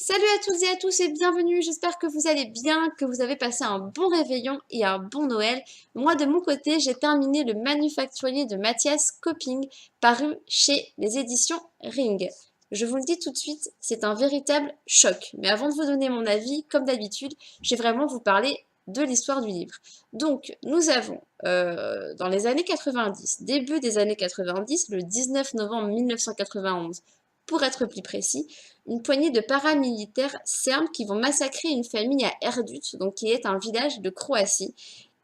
Salut à toutes et à tous et bienvenue, j'espère que vous allez bien, que vous avez passé un bon réveillon et un bon Noël. Moi de mon côté, j'ai terminé le Manufacturier de Mathias Copping, paru chez les éditions Ring. Je vous le dis tout de suite, c'est un véritable choc. Mais avant de vous donner mon avis, comme d'habitude, je vais vraiment vous parler de l'histoire du livre. Donc, nous avons, dans les années 90, début des années 90, le 19 novembre 1991, pour être plus précis, une poignée de paramilitaires serbes qui vont massacrer une famille à Erdut, donc qui est un village de Croatie.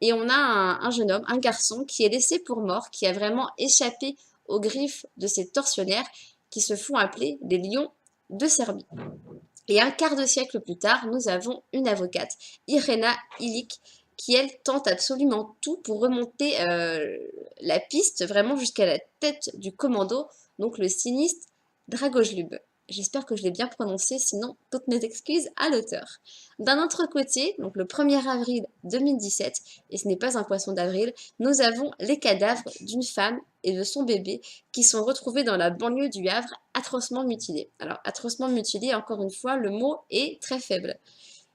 Et on a un jeune homme, un garçon, qui est laissé pour mort, qui a vraiment échappé aux griffes de ces tortionnaires qui se font appeler les lions de Serbie. Et un quart de siècle plus tard, nous avons une avocate, Irena Ilic, qui elle tente absolument tout pour remonter la piste vraiment jusqu'à la tête du commando, donc le sinistre Dragojlub. J'espère que je l'ai bien prononcé, sinon toutes mes excuses à l'auteur. D'un autre côté, donc le 1er avril 2017, et ce n'est pas un poisson d'avril, nous avons les cadavres d'une femme et de son bébé qui sont retrouvés dans la banlieue du Havre, atrocement mutilés. Alors, atrocement mutilés, encore une fois, le mot est très faible.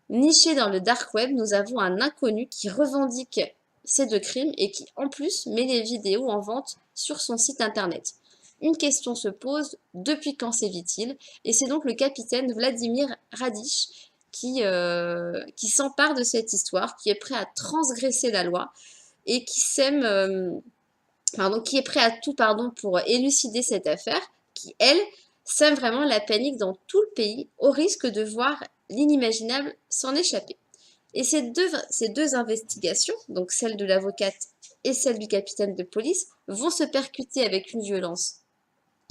Niché dans le dark web, nous avons un inconnu qui revendique ces deux crimes et qui, en plus, met les vidéos en vente sur son site internet. Une question se pose, depuis quand sévit-il? Et c'est donc le capitaine Vladimir Radic qui s'empare de cette histoire, qui est prêt à transgresser la loi et qui est prêt à tout pour élucider cette affaire, qui, elle, sème vraiment la panique dans tout le pays au risque de voir l'inimaginable s'en échapper. Et ces deux investigations, donc celle de l'avocate et celle du capitaine de police, vont se percuter avec une violence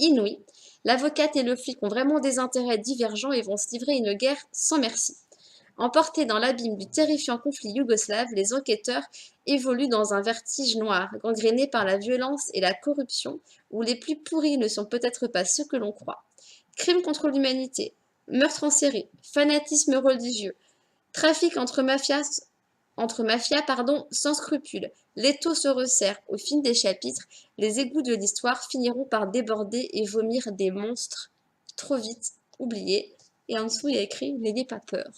inouïe. L'avocate et le flic ont vraiment des intérêts divergents et vont se livrer une guerre sans merci. Emportés dans l'abîme du terrifiant conflit yougoslave, les enquêteurs évoluent dans un vertige noir, gangréné par la violence et la corruption, où les plus pourris ne sont peut-être pas ceux que l'on croit. Crimes contre l'humanité, meurtres en série, fanatisme religieux, trafic entre mafias, sans scrupules. L'étau se resserre. Au fil des chapitres, les égouts de l'histoire finiront par déborder et vomir des monstres trop vite oubliés. Et en dessous, il y a écrit « N'ayez pas peur ».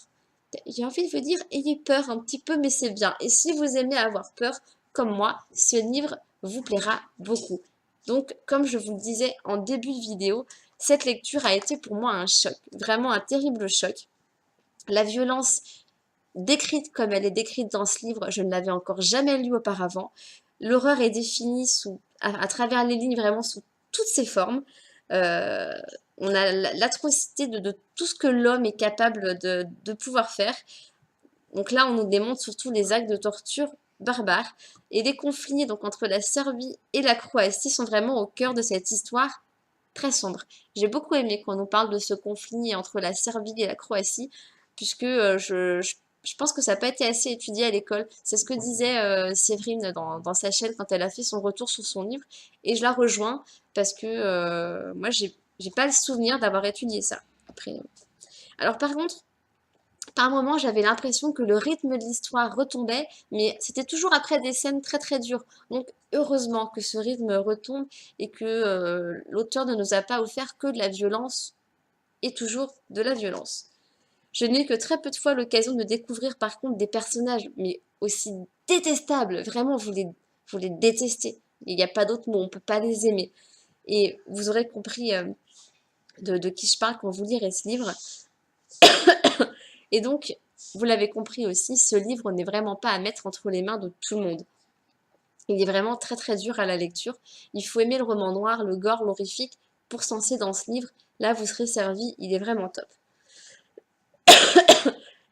J'ai envie de vous dire, ayez peur un petit peu, mais c'est bien. Et si vous aimez avoir peur, comme moi, ce livre vous plaira beaucoup. Donc, comme je vous le disais en début de vidéo, cette lecture a été pour moi un choc, vraiment un terrible choc. La violence décrite comme elle est décrite dans ce livre, je ne l'avais encore jamais lu auparavant. L'horreur est définie à travers les lignes, vraiment sous toutes ses formes. Euh, on a l'atrocité de tout ce que l'homme est capable de pouvoir faire. Donc là, on nous démontre surtout les actes de torture barbares. Et les conflits donc, entre la Serbie et la Croatie sont vraiment au cœur de cette histoire très sombre. J'ai beaucoup aimé qu'on nous parle de ce conflit entre la Serbie et la Croatie, puisque je pense que ça n'a pas été assez étudié à l'école. C'est ce que disait Séverine dans sa chaîne quand elle a fait son retour sur son livre. Et je la rejoins parce que moi, j'ai pas le souvenir d'avoir étudié ça. Après. Alors par contre, par moments, j'avais l'impression que le rythme de l'histoire retombait, mais c'était toujours après des scènes très très dures. Donc heureusement que ce rythme retombe et que l'auteur ne nous a pas offert que de la violence et toujours de la violence. Je n'ai eu que très peu de fois l'occasion de découvrir par contre des personnages, mais aussi détestables. Vraiment, vous les détestez. Il n'y a pas d'autre mot, on ne peut pas les aimer. Et vous aurez compris de qui je parle quand vous lirez ce livre. Et donc, vous l'avez compris aussi, ce livre n'est vraiment pas à mettre entre les mains de tout le monde. Il est vraiment très très dur à la lecture. Il faut aimer le roman noir, le gore, l'horrifique pour se lancer dans ce livre. Là, vous serez servi, il est vraiment top.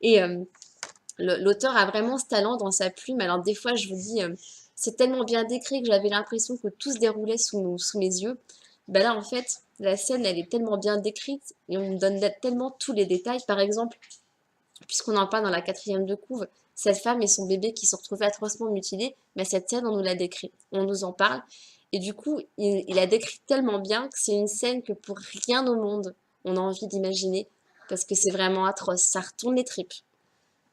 Et l'auteur a vraiment ce talent dans sa plume. Alors des fois, je vous dis, c'est tellement bien décrit que j'avais l'impression que tout se déroulait sous mes yeux. Ben là, en fait, la scène, elle est tellement bien décrite et on me donne tellement tous les détails. Par exemple, puisqu'on en parle dans la quatrième de couve, cette femme et son bébé qui sont retrouvés atrocement mutilés, mais cette scène, on nous la décrit, on nous en parle. Et du coup, il a décrit tellement bien que c'est une scène que pour rien au monde, on a envie d'imaginer, parce que c'est vraiment atroce, ça retourne les tripes.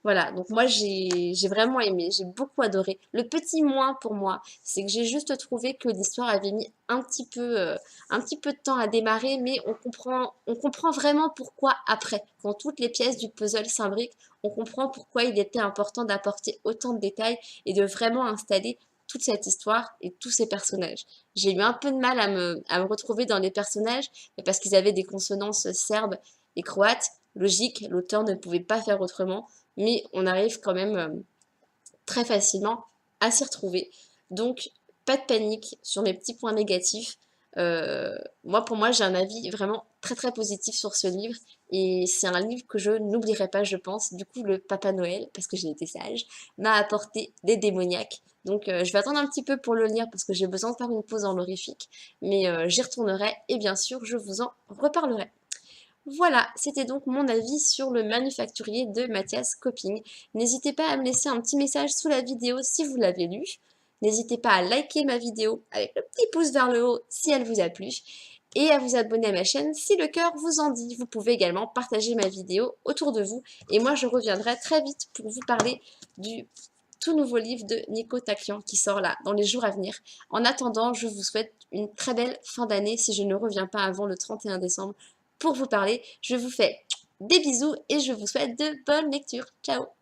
Voilà, donc moi j'ai vraiment aimé, j'ai beaucoup adoré. Le petit moins pour moi, c'est que j'ai juste trouvé que l'histoire avait mis un petit peu de temps à démarrer, mais on comprend vraiment pourquoi après. Quand toutes les pièces du puzzle s'imbriquent, on comprend pourquoi il était important d'apporter autant de détails et de vraiment installer toute cette histoire et tous ces personnages. J'ai eu un peu de mal à me retrouver dans les personnages, mais parce qu'ils avaient des consonances serbes et croates. Logique, l'auteur ne pouvait pas faire autrement, mais on arrive quand même très facilement à s'y retrouver. Donc, pas de panique sur mes petits points négatifs. Moi, pour moi, j'ai un avis vraiment très très positif sur ce livre et c'est un livre que je n'oublierai pas, je pense. Du coup, le Papa Noël, parce que j'ai été sage, m'a apporté des démoniaques. Donc, je vais attendre un petit peu pour le lire parce que j'ai besoin de faire une pause en horrifique, mais j'y retournerai et bien sûr, je vous en reparlerai. Voilà, c'était donc mon avis sur le manufacturier de Mathias Copping. N'hésitez pas à me laisser un petit message sous la vidéo si vous l'avez lu. N'hésitez pas à liker ma vidéo avec le petit pouce vers le haut si elle vous a plu et à vous abonner à ma chaîne si le cœur vous en dit. Vous pouvez également partager ma vidéo autour de vous et moi je reviendrai très vite pour vous parler du tout nouveau livre de Nico Taklian qui sort là dans les jours à venir. En attendant, je vous souhaite une très belle fin d'année si je ne reviens pas avant le 31 décembre pour vous parler. Je vous fais des bisous et je vous souhaite de bonnes lectures. Ciao!